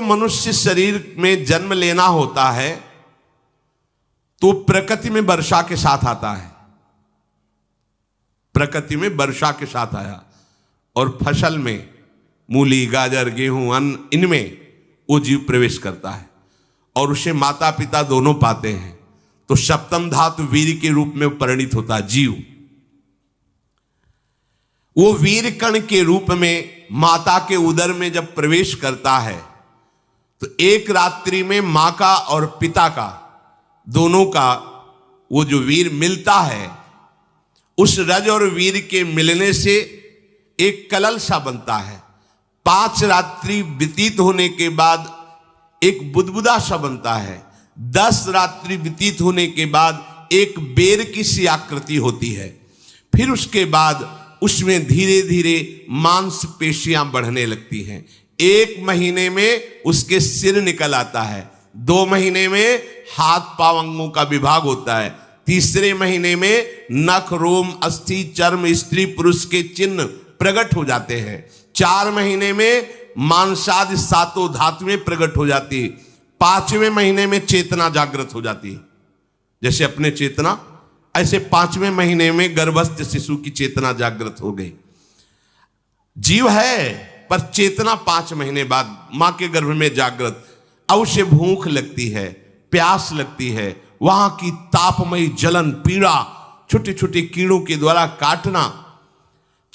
मनुष्य शरीर में जन्म लेना होता है तो प्रकृति में वर्षा के साथ आता है, प्रकृति में वर्षा के साथ आया, और फसल में मूली, गाजर, गेहूं, अन्न, इनमें वो जीव प्रवेश करता है और उसे माता पिता दोनों पाते हैं। तो सप्तम धातु वीर के रूप में परिणित होता है जीव। वो वीर कण के रूप में माता के उदर में जब प्रवेश करता है तो एक रात्रि में मां का और पिता का, दोनों का वो जो वीर मिलता है, उस रज और वीर के मिलने से एक कलल सा बनता है। 5 रात्रि व्यतीत होने के बाद एक बुदबुदा सा बनता है। 10 रात्रि व्यतीत होने के बाद एक बेर की सी आकृति होती है। फिर उसके बाद उसमें धीरे धीरे मांसपेशियां बढ़ने लगती हैं। 1 महीने में उसके सिर निकल आता है, 2 महीने में हाथ पांव अंगों का विभाग होता है, तीसरे महीने में नख, रोम, अस्थि, चर्म, स्त्री पुरुष के चिन्ह प्रकट हो जाते हैं, 4 महीने में मांसादि 7 धातुएं प्रकट हो जाती है, 5वें महीने में चेतना जागृत हो जाती है। जैसे अपने चेतना, ऐसे 5वें महीने में गर्भस्थ शिशु की चेतना जागृत हो गई। जीव है पर चेतना 5 महीने बाद मां के गर्भ में जागृत। अब उसे भूख लगती है, प्यास लगती है, वहां की तापमयी जलन, पीड़ा, छोटे छोटे कीड़ों के द्वारा काटना,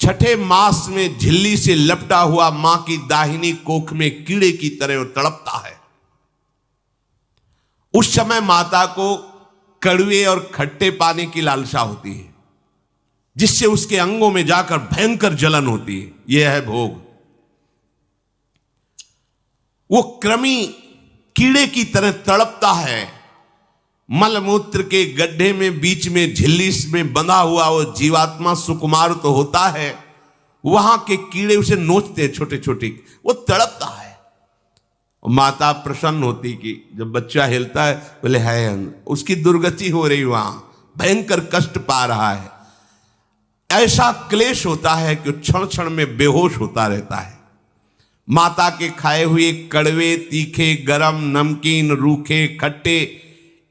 6ठे मास में झिल्ली से लपटा हुआ मां की दाहिनी कोख में कीड़े की तरह तड़पता है। उस समय माता को कड़वे और खट्टे पानी की लालसा होती है, जिससे उसके अंगों में जाकर भयंकर जलन होती है। यह है भोग। वो कृमि कीड़े की तरह तड़पता है। मलमूत्र के गड्ढे में बीच में झिल्ली में बंधा हुआ वो जीवात्मा सुकुमार तो होता है, वहां के कीड़े उसे नोचते हैं छोटे छोटे, वो तड़पता है। माता प्रसन्न होती कि जब बच्चा हिलता है, बोले है उसकी दुर्गति हो रही, वहां भयंकर कष्ट पा रहा है। ऐसा क्लेश होता है कि क्षण क्षण में बेहोश होता रहता है। माता के खाए हुए कड़वे, तीखे, गरम, नमकीन, रूखे, खट्टे,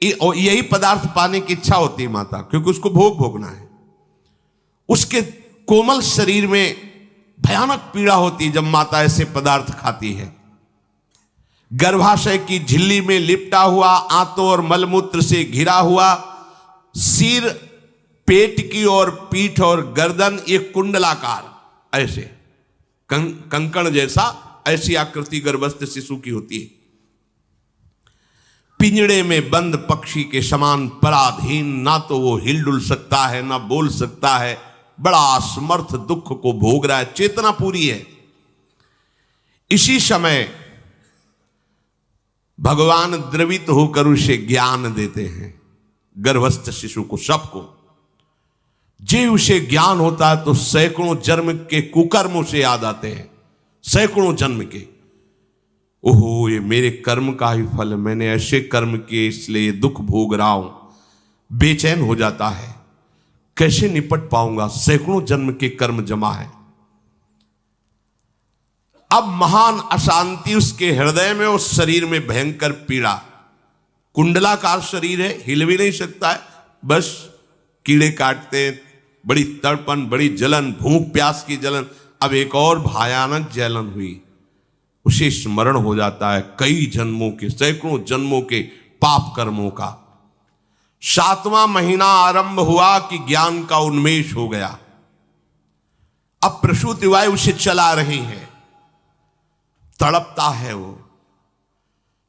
यही पदार्थ पाने की इच्छा होती है माता, क्योंकि उसको भोग भोगना है। उसके कोमल शरीर में भयानक पीड़ा होती है जब माता ऐसे पदार्थ खाती है। गर्भाशय की झिल्ली में लिपटा हुआ, आंतों और मलमूत्र से घिरा हुआ सिर, पेट की और पीठ और गर्दन, ये कुंडलाकार ऐसे कंकण जैसा, ऐसी आकृति गर्भस्थ शिशु की होती है। पिंजड़े में बंद पक्षी के समान पराधीन, ना तो वो हिलडुल सकता है ना बोल सकता है, बड़ा असमर्थ दुख को भोग रहा है, चेतना पूरी है। इसी समय भगवान द्रवित होकर उसे ज्ञान देते हैं, गर्भस्थ शिशु को, सबको। जे उसे ज्ञान होता है तो सैकड़ों जन्म के कुकर्मों से याद आते हैं, सैकड़ों जन्म के। ओहो, ये मेरे कर्म का ही फल है, मैंने ऐसे कर्म किए इसलिए दुख भोग रहा हूं। बेचैन हो जाता है, कैसे निपट पाऊंगा, सैकड़ों जन्म के कर्म जमा है। अब महान अशांति उसके हृदय में, उस शरीर में भयंकर पीड़ा। कुंडलाकार शरीर है, हिल भी नहीं सकता है, बस कीड़े काटते, बड़ी तड़पन, बड़ी जलन, भूख प्यास की जलन। अब एक और भयानक जलन हुई, उसे स्मरण हो जाता है कई जन्मों के, सैकड़ों जन्मों के पाप कर्मों का। 7वां महीना आरंभ हुआ कि ज्ञान का उन्मेष हो गया। अब प्रसूति वायु उसे चला रही है, तड़पता है वो।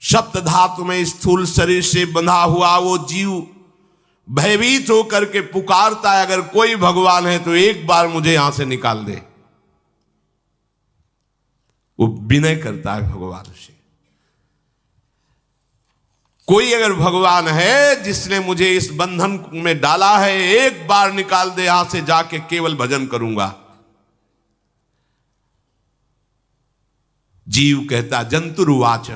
सप्त धातु में स्थूल शरीर से बंधा हुआ वो जीव भयभीत होकर के पुकारता है, अगर कोई भगवान है तो एक बार मुझे यहां से निकाल दे। वो विनय करता है भगवान से, कोई अगर भगवान है जिसने मुझे इस बंधन में डाला है, एक बार निकाल दे यहां से, जाके केवल भजन करूंगा। जीव कहता, जंतुरुवाच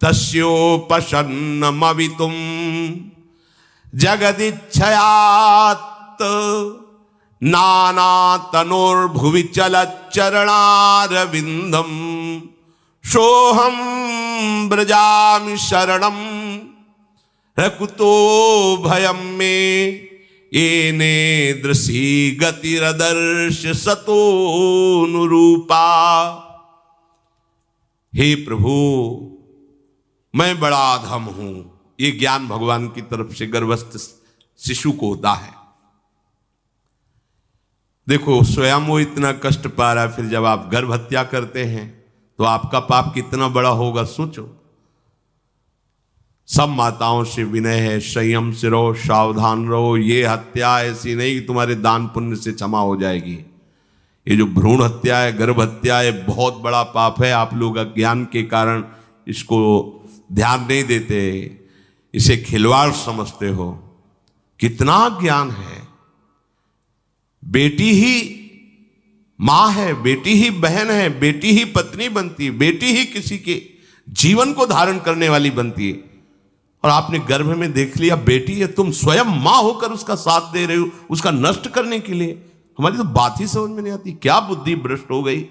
तस्योपसन्नमवितुम जगदिच्छयात् नाना तनोर्भुवि चलच्चरणारविंदम सोहम व्रजामि शरणम रकुतो भयम में येने दृशी गतिरदर्श सतोनुरूपा। हे प्रभु, मैं बड़ा अधम हूं। ये ज्ञान भगवान की तरफ से गर्भस्थ शिशु को होता है। देखो, स्वयं वो इतना कष्ट पा रहा है, फिर जब आप गर्भ हत्या करते हैं तो आपका पाप कितना बड़ा होगा, सोचो। सब माताओं से विनय है, संयम से रहो, सावधान रहो। ये हत्या ऐसी नहीं कि तुम्हारे दान पुण्य से क्षमा हो जाएगी। ये जो भ्रूण हत्या है, गर्भ हत्या है, बहुत बड़ा पाप है। आप लोग अज्ञान के कारण इसको ध्यान नहीं देते, इसे खिलवाड़ समझते हो। कितना ज्ञान है। बेटी ही मां है, बेटी ही बहन है, बेटी ही पत्नी बनती है, बेटी ही किसी के जीवन को धारण करने वाली बनती है। और आपने गर्भ में देख लिया बेटी है, तुम स्वयं मां होकर उसका साथ दे रहे हो, उसका नष्ट करने के लिए। हमारी तो बात ही समझ में नहीं आती, क्या बुद्धि भ्रष्ट हो गई।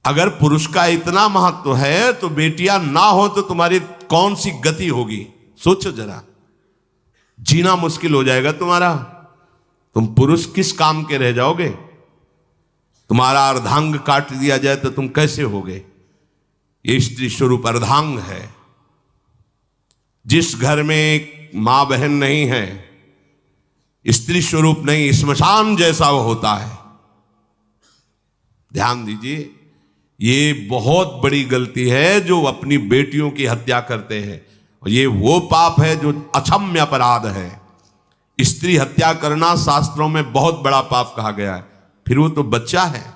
अगर पुरुष का इतना महत्व है तो बेटियां ना हो तो तुम्हारी कौन सी गति होगी, सोचो जरा। जीना मुश्किल हो जाएगा तुम्हारा। तुम पुरुष किस काम के रह जाओगे। तुम्हारा अर्धांग काट दिया जाए तो तुम कैसे होगे। ये स्त्री स्वरूप अर्धांग है। जिस घर में मां बहन नहीं है, स्त्री स्वरूप नहीं, श्मशान जैसा वो होता है। ध्यान दीजिए, ये बहुत बड़ी गलती है जो अपनी बेटियों की हत्या करते हैं। और ये वो पाप है जो अक्षम्य अपराध है। स्त्री हत्या करना शास्त्रों में बहुत बड़ा पाप कहा गया है। फिर वो तो बच्चा है,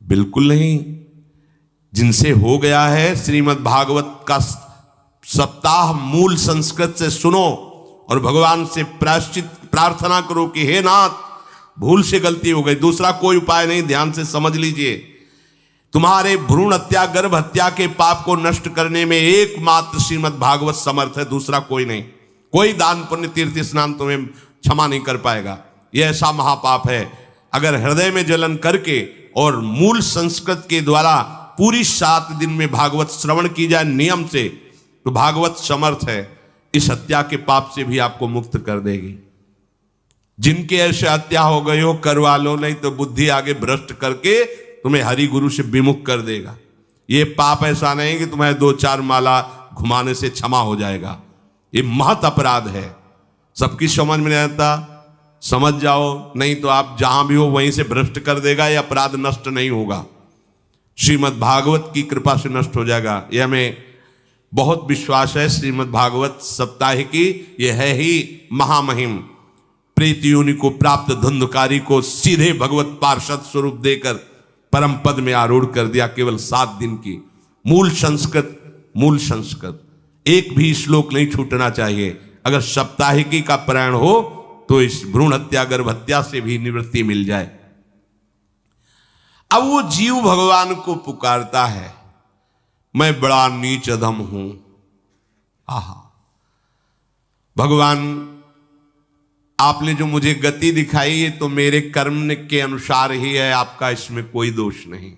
बिल्कुल नहीं। जिनसे हो गया है, श्रीमद् भागवत का सप्ताह मूल संस्कृत से सुनो और भगवान से प्रायश्चित प्रार्थना करो कि हे नाथ, भूल से गलती हो गई, दूसरा कोई उपाय नहीं। ध्यान से समझ लीजिए, तुम्हारे भ्रूण हत्या, गर्भ हत्या के पाप को नष्ट करने में एकमात्र श्रीमद् भागवत समर्थ है, दूसरा कोई नहीं। कोई दान पुण्य तीर्थ स्नान तुम्हें क्षमा नहीं कर पाएगा। यह ऐसा महापाप है। अगर हृदय में जलन करके और मूल संस्कृत के द्वारा पूरी 7 दिन में भागवत श्रवण की जाए नियम से, तो भागवत समर्थ है, इस हत्या के पाप से भी आपको मुक्त कर देगी। जिनके ऐसे हत्या हो गई हो करवा लो, नहीं तो बुद्धि आगे भ्रष्ट करके तुम्हें हरि गुरु से विमुख कर देगा। ये पाप ऐसा नहीं कि तुम्हें 2-4 माला घुमाने से क्षमा हो जाएगा। ये महत अपराध है। सबकी समझ में नहीं आता, समझ जाओ, नहीं तो आप जहां भी हो वहीं से भ्रष्ट कर देगा। ये अपराध नष्ट नहीं होगा, श्रीमद् भागवत की कृपा से नष्ट हो जाएगा। यह हमें बहुत विश्वास है। श्रीमद् भागवत सप्ताह की यह है ही महामहिम। प्रेत योनि को प्राप्त धुंधकारी को सीधे भगवत पार्षद स्वरूप देकर परम पद में आरूढ़ कर दिया। केवल 7 दिन की मूल संस्कृत एक भी श्लोक नहीं छूटना चाहिए। अगर सप्ताहिकी का पारायण हो तो इस भ्रूण हत्या, गर्भ हत्या से भी निवृत्ति मिल जाए। अब वो जीव भगवान को पुकारता है, मैं बड़ा नीच अधम हूं। आहा, भगवान आपने जो मुझे गति दिखाई है तो मेरे कर्म के अनुसार ही है, आपका इसमें कोई दोष नहीं।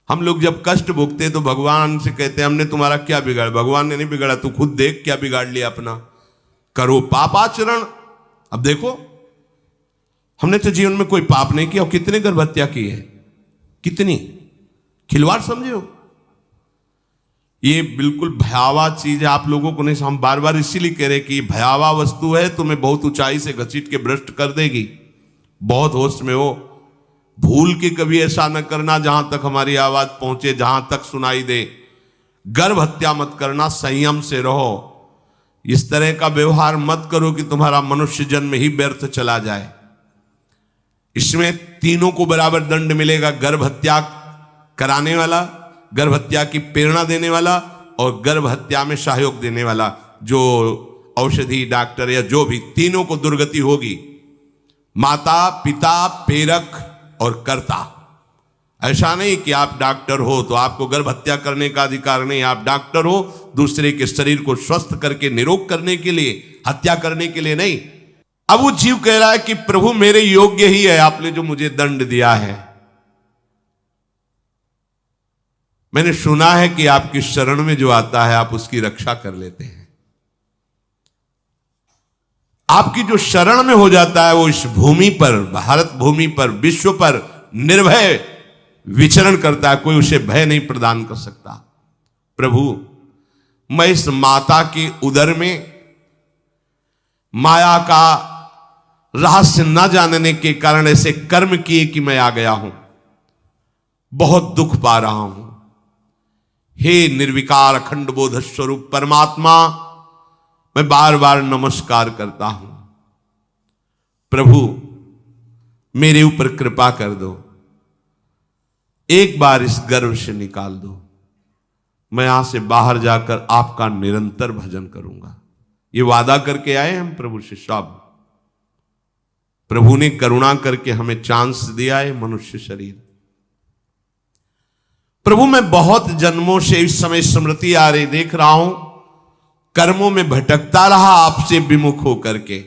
हम लोग जब कष्ट भोगते तो भगवान से कहते हैं हमने तुम्हारा क्या बिगाड़ा। भगवान ने नहीं बिगाड़ा, तू खुद देख क्या बिगाड़ लिया अपना। करो पापाचरण। अब देखो, हमने तो जीवन में कोई पाप नहीं किया और कितने गर्भ हत्या की है, कितनी खिलवाड़ समझे हो। ये बिल्कुल भयावह चीज है। आप लोगों को नहीं, हम बार बार इसीलिए कह रहे कि भयावह वस्तु है, तुम्हें बहुत ऊंचाई से घसीट के भ्रष्ट कर देगी। बहुत होश में हो, भूल के कभी ऐसा न करना जहां तक हमारी आवाज पहुंचे, जहां तक सुनाई दे। गर्भ हत्या मत करना, संयम से रहो। इस तरह का व्यवहार मत करो कि तुम्हारा मनुष्य जन्म ही व्यर्थ चला जाए। इसमें तीनों को बराबर दंड मिलेगा। गर्भ हत्या कराने वाला, गर्भ हत्या की प्रेरणा देने वाला और गर्भ हत्या में सहयोग देने वाला, जो औषधि डॉक्टर या जो भी, तीनों को दुर्गति होगी। माता, पिता, प्रेरक और कर्ता। ऐसा नहीं कि आप डॉक्टर हो तो आपको गर्भ हत्या करने का अधिकार नहीं। आप डॉक्टर हो दूसरे के शरीर को स्वस्थ करके निरोग करने के लिए, हत्या करने के लिए नहीं। अब वो जीव कह रहा है कि प्रभु मेरे योग्य ही है आपने जो मुझे दंड दिया है। मैंने सुना है कि आपकी शरण में जो आता है आप उसकी रक्षा कर लेते हैं। आपकी जो शरण में हो जाता है वो इस भूमि पर, भारत भूमि पर, विश्व पर निर्भय विचरण करता है, कोई उसे भय नहीं प्रदान कर सकता। प्रभु, मैं इस माता के उदर में माया का रहस्य न जानने के कारण ऐसे कर्म किए कि मैं आ गया हूं, बहुत दुख पा रहा हूं। हे निर्विकार अखंड बोध स्वरूप परमात्मा, मैं बार बार नमस्कार करता हूं। प्रभु, मेरे ऊपर कृपा कर दो, एक बार इस गर्भ से निकाल दो। मैं यहां से बाहर जाकर आपका निरंतर भजन करूंगा। ये वादा करके आए हम प्रभु से सब। प्रभु ने करुणा करके हमें चांस दिया है मनुष्य शरीर। प्रभु, मैं बहुत जन्मों से इस समय स्मृति आ रही देख रहा हूं, कर्मों में भटकता रहा आपसे विमुख होकर के।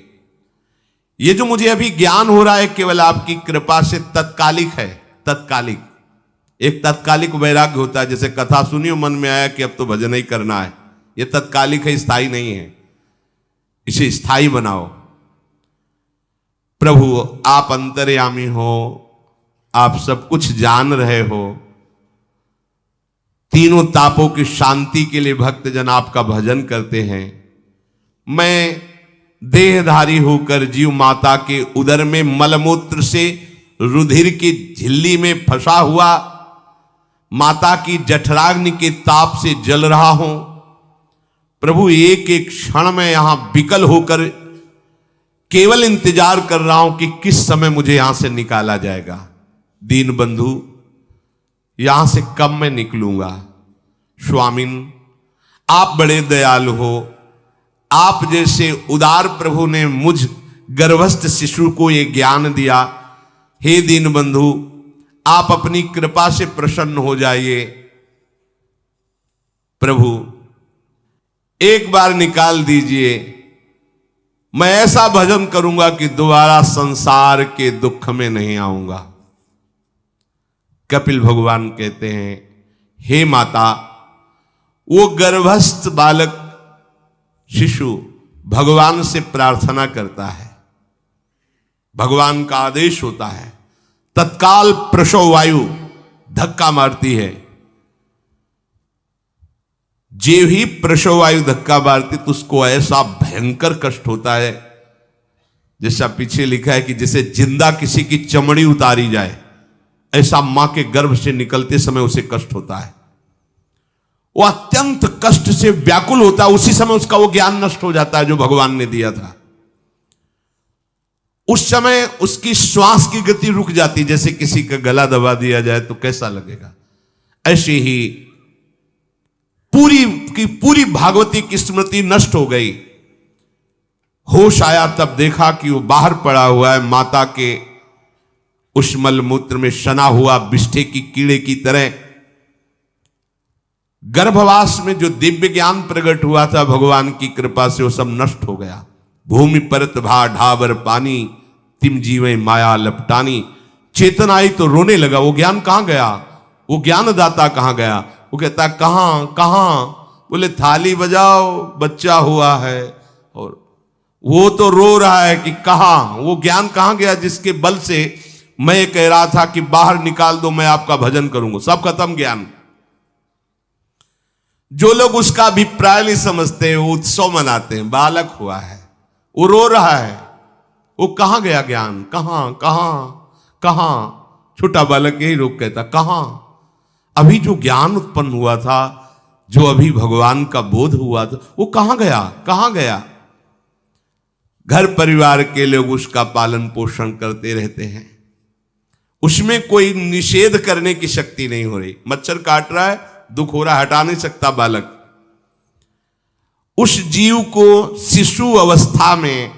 ये जो मुझे अभी ज्ञान हो रहा है केवल आपकी कृपा से तत्कालिक है, तत्कालिक। एक तत्कालिक वैराग्य होता है, जैसे कथा सुनी मन में आया कि अब तो भजन ही करना है। ये तत्कालिक है, स्थायी नहीं है। इसे स्थायी बनाओ। प्रभु, आप अंतर्यामी हो, आप सब कुछ जान रहे हो। तीनों तापों की शांति के लिए भक्तजन आपका भजन करते हैं। मैं देहधारी होकर जीव माता के उदर में मलमूत्र से रुधिर की झिल्ली में फंसा हुआ माता की जठराग्नि के ताप से जल रहा हूं। प्रभु, एक एक क्षण में यहां विकल होकर केवल इंतजार कर रहा हूं कि किस समय मुझे यहां से निकाला जाएगा। दीन बंधु, यहां से कब मैं निकलूंगा। स्वामिन, आप बड़े दयालु हो। आप जैसे उदार प्रभु ने मुझ गर्भस्थ शिशु को ये ज्ञान दिया। हे दीन बंधु, आप अपनी कृपा से प्रसन्न हो जाइए। प्रभु, एक बार निकाल दीजिए। मैं ऐसा भजन करूंगा कि दोबारा संसार के दुख में नहीं आऊंगा। कपिल भगवान कहते हैं, हे माता, वो गर्भस्थ बालक शिशु भगवान से प्रार्थना करता है, भगवान का आदेश होता है, तत्काल प्रसव वायु धक्का मारती है। जे ही प्रसव वायु धक्का मारती तो उसको ऐसा भयंकर कष्ट होता है, जैसा पीछे लिखा है कि जैसे जिंदा किसी की चमड़ी उतारी जाए, ऐसा मां के गर्भ से निकलते समय उसे कष्ट होता है। वो अत्यंत कष्ट से व्याकुल होता है। उसी समय उसका वो ज्ञान नष्ट हो जाता है जो भगवान ने दिया था। उस समय उसकी श्वास की गति रुक जाती, जैसे किसी का गला दबा दिया जाए तो कैसा लगेगा। ऐसे ही पूरी की पूरी भागवती की स्मृति नष्ट हो गई। होश आया तब देखा कि वो बाहर पड़ा हुआ है, माता के उस मलमूत्र में सना हुआ बिष्ठे की कीड़े की तरह। गर्भवास में जो दिव्य ज्ञान प्रकट हुआ था भगवान की कृपा से, वो सब नष्ट हो गया। भूमि परत भा ढाबर पानी, तिम जीवे माया लपटानी। चेतन आई तो रोने लगा। वो ज्ञान कहां गया, वो ज्ञानदाता कहां गया। वो कहता कहां कहां, बोले थाली बजाओ, बच्चा हुआ है। और वो तो रो रहा है कि कहां, वो ज्ञान कहां गया जिसके बल से मैं कह रहा था कि बाहर निकाल दो, मैं आपका भजन करूंगा। सब खत्म ज्ञान। जो लोग उसका अभिप्राय नहीं समझते, वो उत्सव मनाते हैं, बालक हुआ है, वो रो रहा है, वो कहां गया ज्ञान, कहां कहां कहां। छोटा बालक यही रोक कहता कहां। अभी जो ज्ञान उत्पन्न हुआ था, जो अभी भगवान का बोध हुआ था, वो कहां गया, कहां गया। घर परिवार के लोग उसका पालन पोषण करते रहते हैं, उसमें कोई निषेध करने की शक्ति नहीं हो रही। मच्छर काट रहा है, दुख हो रहा है, हटा नहीं सकता बालक। उस जीव को शिशु अवस्था में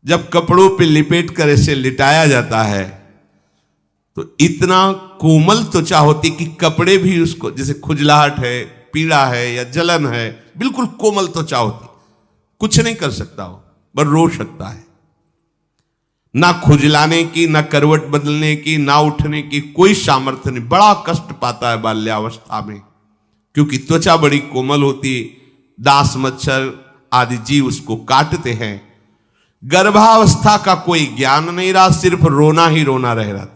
जब कपड़ों पे लिपेट कर ऐसे लिटाया जाता है तो इतना कोमल त्वचा होती कि कपड़े भी उसको, जैसे खुजलाहट है, पीड़ा है या जलन है, बिल्कुल कोमल त्वचा होती, कुछ नहीं कर सकता, वो बस रो सकता है। ना खुजलाने की, ना करवट बदलने की, ना उठने की कोई सामर्थ्य नहीं। बड़ा कष्ट पाता है बाल्यावस्था में, क्योंकि त्वचा बड़ी कोमल होती, दास मच्छर आदि जीव उसको काटते हैं। गर्भावस्था का कोई ज्ञान नहीं रहा, सिर्फ रोना ही रोना रह रहा।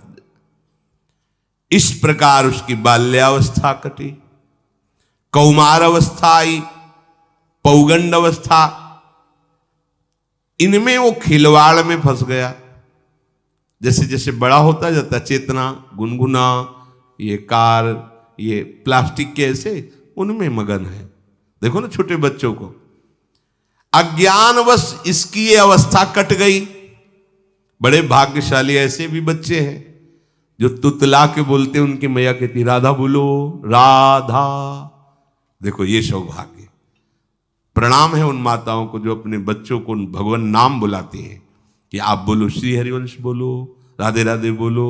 इस प्रकार उसकी बाल्यावस्था कटी, कौमार अवस्था आई, पौगंड अवस्था, इनमें वो खिलवाड़ में फंस गया। जैसे जैसे बड़ा होता जाता, चेतना, गुनगुना, ये कार, ये प्लास्टिक के ऐसे उनमें मगन है। देखो ना छोटे बच्चों को, अज्ञानवश इसकी ये अवस्था कट गई। बड़े भाग्यशाली ऐसे भी बच्चे हैं जो तुतला के बोलते, उनकी मैया कहती राधा बोलो राधा। देखो ये सौभाग्य, प्रणाम है उन माताओं को जो अपने बच्चों को भगवान नाम बुलाती हैं कि आप बोलो श्री हरिवंश बोलो, राधे राधे बोलो।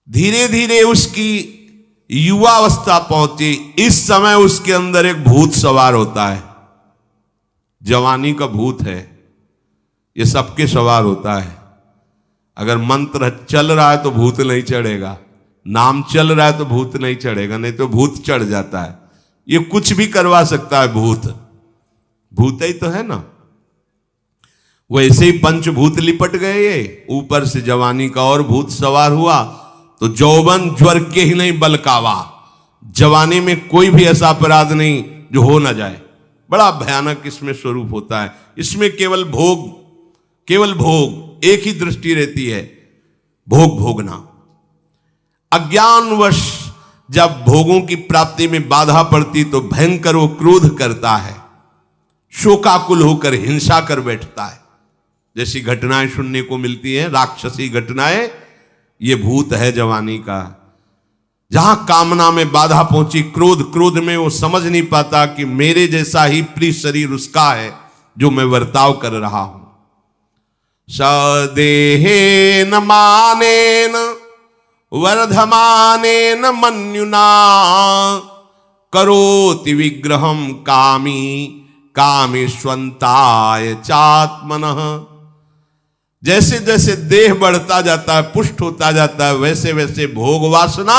धीरे धीरे उसकी युवा अवस्था पहुंची। इस समय उसके अंदर एक भूत सवार होता है। जवानी का भूत है, ये सबके सवार होता है। अगर मंत्र चल रहा है तो भूत नहीं चढ़ेगा, नाम चल रहा है तो भूत नहीं चढ़ेगा, नहीं तो भूत चढ़ जाता है। ये कुछ भी करवा सकता है भूत, भूत ही तो है ना। वैसे ही पंचभूत लिपट गए, ये ऊपर से जवानी का और भूत सवार हुआ तो जौवन ज्वर के ही नहीं बलकावा। जवानी में कोई भी ऐसा अपराध नहीं जो हो ना जाए। बड़ा भयानक इसमें स्वरूप होता है। इसमें केवल भोग, केवल भोग, एक ही दृष्टि रहती है, भोग भोगना। अज्ञानवश जब भोगों की प्राप्ति में बाधा पड़ती तो भयंकर वो क्रोध करता है, शोकाकुल होकर हिंसा कर बैठता है। जैसी घटनाएं सुनने को मिलती हैं, राक्षसी घटनाएं, ये भूत है जवानी का। जहां कामना में बाधा पहुंची, क्रोध, क्रोध में वो समझ नहीं पाता कि मेरे जैसा ही प्रिय शरीर उसका है जो मैं वर्ताव कर रहा हूं। सदेहेन मानेन वर्धमानेन मन्युना करोति विग्रहम कामी कामेष्वंताय चात्मनः। जैसे जैसे देह बढ़ता जाता है, पुष्ट होता जाता है, वैसे वैसे भोग वासना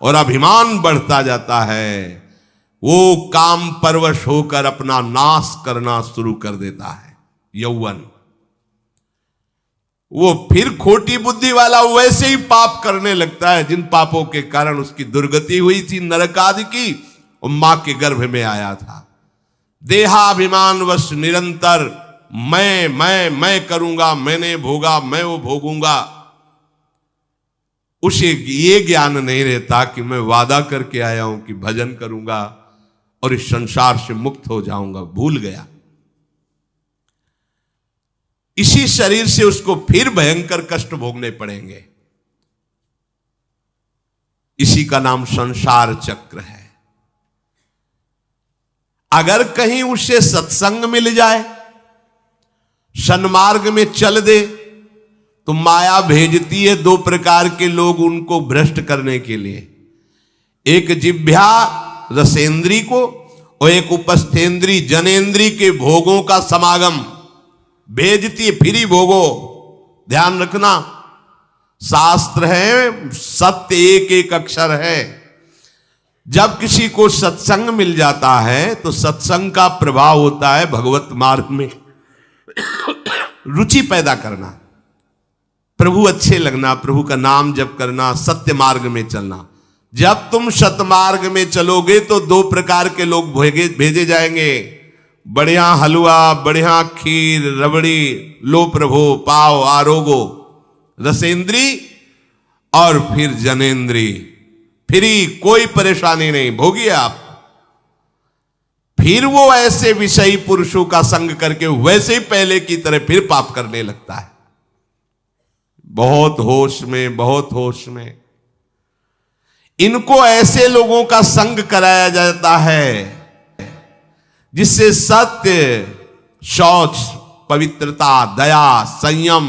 और अभिमान बढ़ता जाता है। वो काम परवश होकर अपना नाश करना शुरू कर देता है। यौवन, वो फिर खोटी बुद्धि वाला वैसे ही पाप करने लगता है जिन पापों के कारण उसकी दुर्गति हुई थी नरक आदि की, और मां के गर्भ में आया था। देहाभिमानवश निरंतर मैं करूंगा, मैंने भोगा, मैं वो भोगूंगा। उसे ये ज्ञान नहीं रहता कि मैं वादा करके आया हूं कि भजन करूंगा और इस संसार से मुक्त हो जाऊंगा। भूल गया। इसी शरीर से उसको फिर भयंकर कष्ट भोगने पड़ेंगे। इसी का नाम संसार चक्र है। अगर कहीं उसे सत्संग मिल जाए, सन्मार्ग में चल दे, तो माया भेजती है दो प्रकार के लोग उनको भ्रष्ट करने के लिए। एक जिह्वा रसेंद्री को और एक उपस्थेंद्री जनेंद्री के भोगों का समागम भेजती है। फिर ही भोगो, ध्यान रखना। शास्त्र है, सत्य एक एक अक्षर है। जब किसी को सत्संग मिल जाता है तो सत्संग का प्रभाव होता है भगवत मार्ग में रुचि पैदा करना, प्रभु अच्छे लगना, प्रभु का नाम जप करना, सत्य मार्ग में चलना। जब तुम सतमार्ग में चलोगे तो दो प्रकार के लोग भेजे जाएंगे। बढ़िया हलवा, बढ़िया खीर, रबड़ी, लो प्रभु, पाव, आरोगो, रसेंद्री और फिर जनेंद्री। फिर कोई परेशानी नहीं, भोगिए आप। फिर वो ऐसे विषयी पुरुषों का संग करके वैसे ही पहले की तरह फिर पाप करने लगता है। बहुत होश में, बहुत होश में। इनको ऐसे लोगों का संग कराया जाता है जिससे सत्य, शौच, पवित्रता, दया, संयम,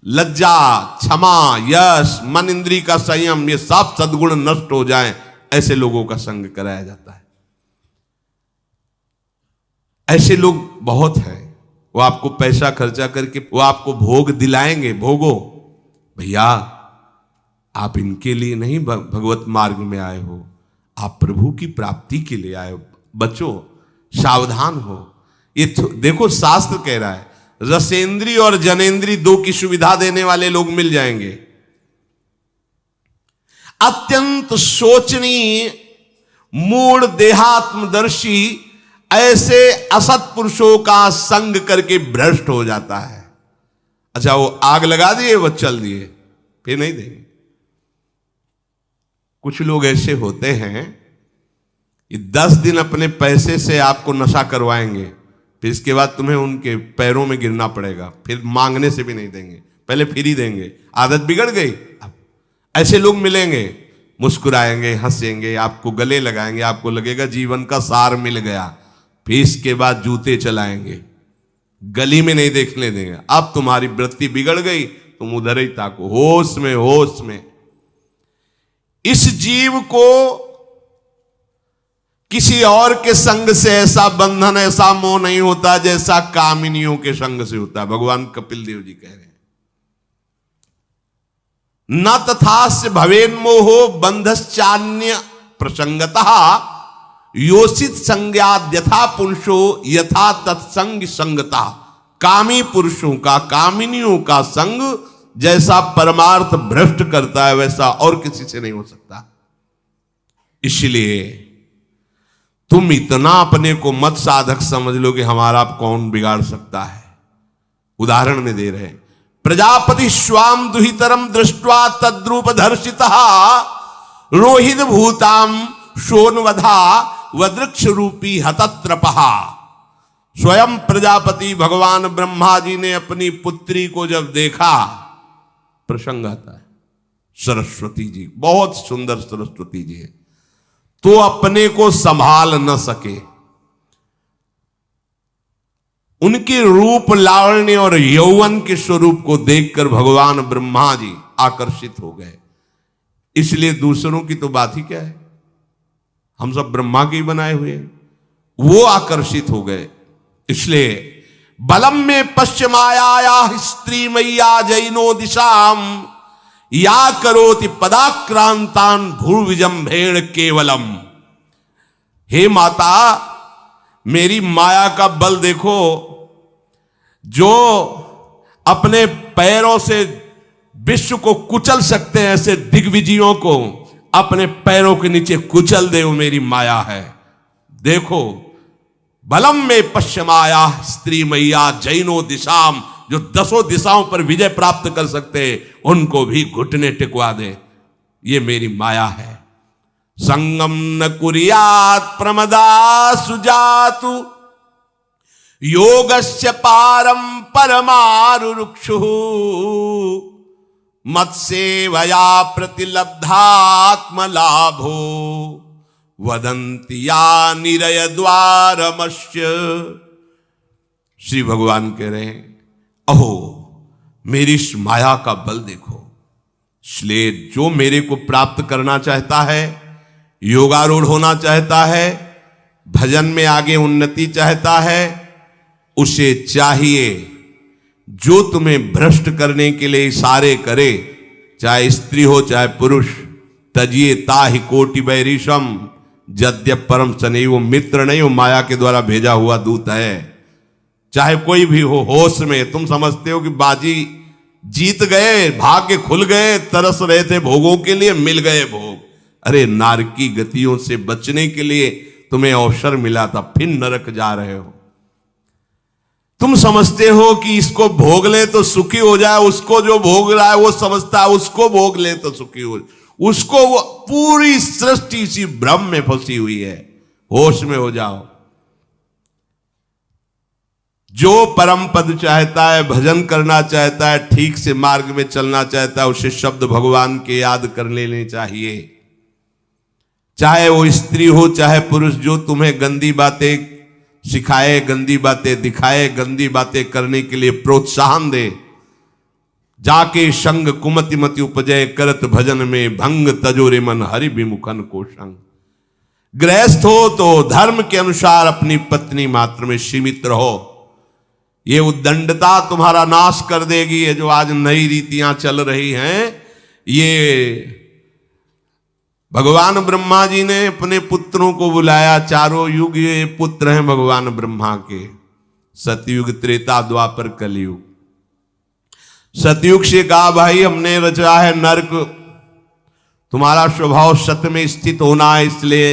लज्जा, क्षमा, यश, मन इंद्री का संयम, ये सब सद्गुण नष्ट हो जाएं, ऐसे लोगों का संग कराया जाता है। ऐसे लोग बहुत हैं। वो आपको पैसा खर्चा करके वो आपको भोग दिलाएंगे, भोगो। भैया आप इनके लिए नहीं भगवत मार्ग में आए हो, आप प्रभु की प्राप्ति के लिए आए हो। बच्चों सावधान हो। ये देखो शास्त्र कह रहा है रसेंद्री और जनेंद्री दो की सुविधा देने वाले लोग मिल जाएंगे। अत्यंत सोचनीय मूढ़ देहात्मदर्शी ऐसे असत पुरुषों का संग करके भ्रष्ट हो जाता है। अच्छा वो आग लगा दिए, वो चल दिए, फिर नहीं देंगे। कुछ लोग ऐसे होते हैं ये 10 दिन अपने पैसे से आपको नशा करवाएंगे, फिर इसके बाद तुम्हें उनके पैरों में गिरना पड़ेगा, फिर मांगने से भी नहीं देंगे, पहले फ्री देंगे। आदत बिगड़ गई। ऐसे लोग मिलेंगे, मुस्कुराएंगे, हंसेंगे, आपको गले लगाएंगे, आपको लगेगा जीवन का सार मिल गया, फिर इसके बाद जूते चलाएंगे, गली में नहीं देखने देंगे। अब तुम्हारी वृत्ति बिगड़ गई, तुम उधर ही ताको, होश में होश में। इस जीव को किसी और के संग से ऐसा बंधन, ऐसा मोह नहीं होता जैसा कामिनियों के संग से होता है। भगवान कपिल देव जी कह रहे हैं न तथास्य भवेन्मोहो बंधश्चान्य प्रसंगतः योषित संज्ञाद यथा पुरुषो यथा तत्संग संगता। कामी पुरुषों का, कामिनियों का संग जैसा परमार्थ भ्रष्ट करता है वैसा और किसी से नहीं हो सकता। इसलिए तुम इतना अपने को मत साधक समझ लो कि हमारा कौन बिगाड़ सकता है। उदाहरण में दे रहे हैं प्रजापति स्वाम दुहितरम दृष्ट्वा तद्रूप धर्षितः रोहित भूताम शोनवधा वदृक्ष रूपी हतत्रपहा। स्वयं प्रजापति भगवान ब्रह्मा जी ने अपनी पुत्री को जब देखा, प्रसंग आता है सरस्वती जी, बहुत सुंदर सरस्वती जी है, तो अपने को संभाल न सके। उनके रूप लावण्य और यौवन के स्वरूप को देखकर भगवान ब्रह्मा जी आकर्षित हो गए। इसलिए दूसरों की तो बात ही क्या है, हम सब ब्रह्मा के ही बनाए हुए हैं, वो आकर्षित हो गए। इसलिए बलम में पश्चिमाया स्त्री मैया जैनो दिशाम या करोति पदाक्रांतान भूर्विजंभेण केवलम। हे माता मेरी माया का बल देखो, जो अपने पैरों से विश्व को कुचल सकते हैं, ऐसे दिग्विजयों को अपने पैरों के नीचे कुचल दे, वो मेरी माया है। देखो बलम में पश्चिमाया स्त्री मैया जैनो दिशाम, जो 10 दिशाओं पर विजय प्राप्त कर सकते उनको भी घुटने टिकवा दे, ये मेरी माया है। संगम न कुर्यात् प्रमदा सुजातु योगस्य पारम परमारुरुक्षु मत्सेवया प्रतिलब्धात्म लाभो वदंति या निरय द्वारमस्य। श्री भगवान कह रहे हैं अहो मेरी इस माया का बल देखो। इसलिए जो मेरे को प्राप्त करना चाहता है, योगारूढ़ होना चाहता है, भजन में आगे उन्नति चाहता है, उसे चाहिए जो तुम्हें भ्रष्ट करने के लिए इशारे करे, चाहे स्त्री हो चाहे पुरुष। तजिए ताहि कोटि बैरिशम यद्यप परम सने, वो मित्र नहीं, वो माया के द्वारा भेजा हुआ दूत है। चाहे कोई भी हो, होश में तुम समझते हो कि बाजी जीत गए, भाग्य खुल गए, तरस रहे थे भोगों के लिए, मिल गए भोग। अरे नारकी गतियों से बचने के लिए तुम्हें अवसर मिला था, फिर नरक जा रहे हो। तुम समझते हो कि इसको भोग ले तो सुखी हो जाए, उसको जो भोग रहा है वो समझता है उसको भोग ले तो सुखी हो, उसको वो पूरी सृष्टि इसी भ्रम में फंसी हुई है। होश में हो जाओ। जो परम पद चाहता है, भजन करना चाहता है, ठीक से मार्ग में चलना चाहता है, उसे शब्द भगवान के याद कर लेने चाहिए। चाहे वो स्त्री हो चाहे पुरुष, जो तुम्हें गंदी बातें सिखाए, गंदी बातें दिखाए, गंदी बातें करने के लिए प्रोत्साहन दे, जाके संग कुमति मति उपजय करत भजन में भंग तजोरे मन हरि विमुखन को संग। गृहस्थ हो तो धर्म के अनुसार अपनी पत्नी मात्र में सीमित रहो। ये उद्दंडता तुम्हारा नाश कर देगी। ये जो आज नई रीतियां चल रही हैं, ये भगवान ब्रह्मा जी ने अपने पुत्रों को बुलाया। चारों युग ये पुत्र हैं भगवान ब्रह्मा के, सतयुग, त्रेता, द्वापर, कलयुग। सतयुग से कहा भाई हमने रचा है नरक, तुम्हारा स्वभाव सत्य में स्थित होना है, इसलिए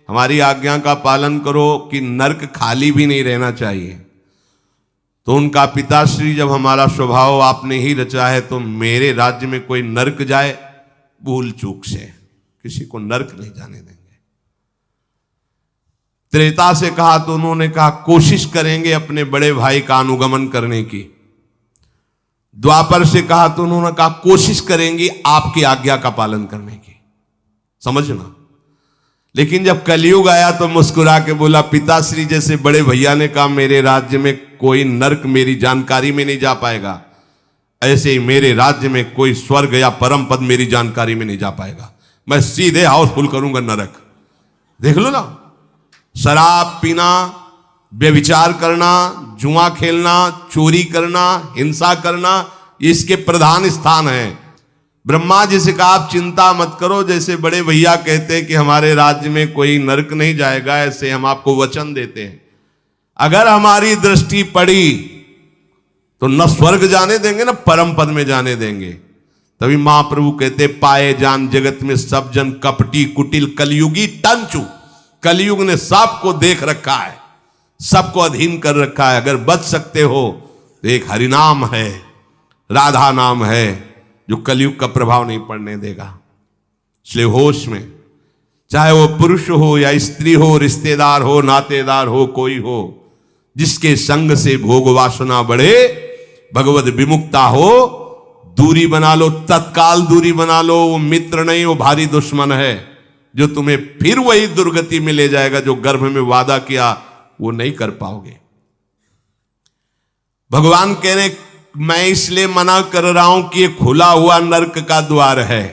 हमारी आज्ञा का पालन करो कि नरक खाली भी नहीं रहना चाहिए। तो उनका पिताश्री, जब हमारा स्वभाव आपने ही रचा है तो मेरे राज्य में कोई नरक जाए, भूल चूक से किसी को नरक नहीं जाने देंगे। त्रेता से कहा तो उन्होंने कहा कोशिश करेंगे अपने बड़े भाई का अनुगमन करने की। द्वापर से कहा तो उन्होंने कहा कोशिश करेंगे आपकी आज्ञा का पालन करने की। समझना। लेकिन जब कलयुग आया तो मुस्कुरा के बोला, पिताश्री जैसे बड़े भैया ने कहा मेरे राज्य में कोई नरक मेरी जानकारी में नहीं जा पाएगा, ऐसे ही मेरे राज्य में कोई स्वर्ग या परम पद मेरी जानकारी में नहीं जा पाएगा। मैं सीधे हाउसफुल करूंगा नरक। देख लो ना, शराब पीना, व्यभिचार करना, जुआ खेलना, चोरी करना, हिंसा करना, इसके प्रधान स्थान हैं। ब्रह्मा जी से कहा आप चिंता मत करो, जैसे बड़े भैया कहते हैं कि हमारे राज्य में कोई नरक नहीं जाएगा, ऐसे हम आपको वचन देते हैं। अगर हमारी दृष्टि पड़ी तो न स्वर्ग जाने देंगे न परम पद में जाने देंगे। तभी महाप्रभु कहते पाए जान जगत में सब जन कपटी कुटिल कलयुगी टंचू। कलयुग ने सबको देख रखा है, सबको अधीन कर रखा है। अगर बच सकते हो तो एक हरिनाम है, राधा नाम है, जो कलयुग का प्रभाव नहीं पड़ने देगा। इसलिए होश में, चाहे वो पुरुष हो या स्त्री हो, रिश्तेदार हो, नातेदार हो, कोई हो, जिसके संग से भोग वासना बढ़े, भगवत विमुक्ता हो, दूरी बना लो, तत्काल दूरी बना लो। वो मित्र नहीं, वो भारी दुश्मन है, जो तुम्हें फिर वही दुर्गति में ले जाएगा जो गर्भ में वादा किया वो नहीं कर पाओगे। भगवान कह रहे मैं इसलिए मना कर रहा हूं कि ये खुला हुआ नरक का द्वार है।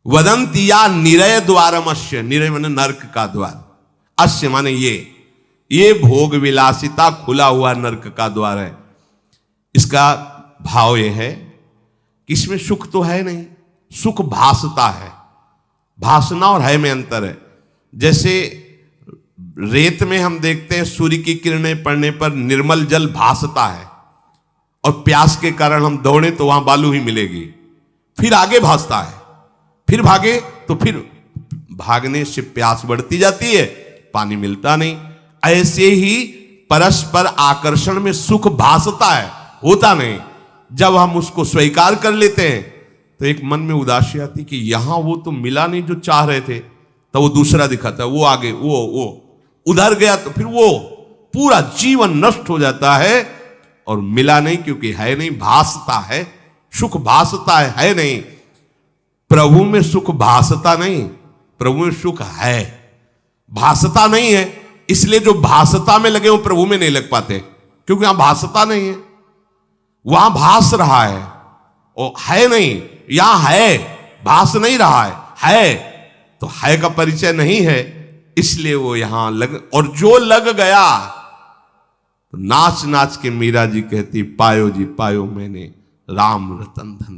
वदंती या निरय द्वारम अश्य, निरय माने नरक का द्वार, अश्य माने ये भोग विलासिता खुला हुआ नरक का द्वार है। इसका भाव यह है कि इसमें सुख तो है नहीं, सुख भासता है। भासना और है में अंतर है। जैसे रेत में हम देखते हैं सूर्य की किरणें पड़ने पर निर्मल जल भासता है, और प्यास के कारण हम दौड़े तो वहां बालू ही मिलेगी, फिर आगे भासता है, फिर भागे तो फिर भागने से प्यास बढ़ती जाती है, पानी मिलता नहीं। ऐसे ही परस्पर आकर्षण में सुख भासता है, होता नहीं। जब हम उसको स्वीकार कर लेते हैं तो एक मन में उदासी आती कि यहां वो तो मिला नहीं जो चाह रहे थे, तो वो दूसरा दिखाता है, वो आगे, वो उधर गया, तो फिर वो पूरा जीवन नष्ट हो जाता है। और मिला नहीं क्योंकि है नहीं, भासता है, सुख भासता है नहीं। प्रभु में सुख भासता नहीं, प्रभु में सुख है, भासता नहीं है। इसलिए जो भासता में लगे वो प्रभु में नहीं लग पाते, क्योंकि यहां भासता नहीं है, वहां भास रहा है, वो है नहीं। यहां है, भास नहीं रहा है तो है का परिचय नहीं है, इसलिए वो यहां लग। और जो लग गया तो नाच नाच के मीरा जी कहती पायो जी पायो मैंने राम रतन धन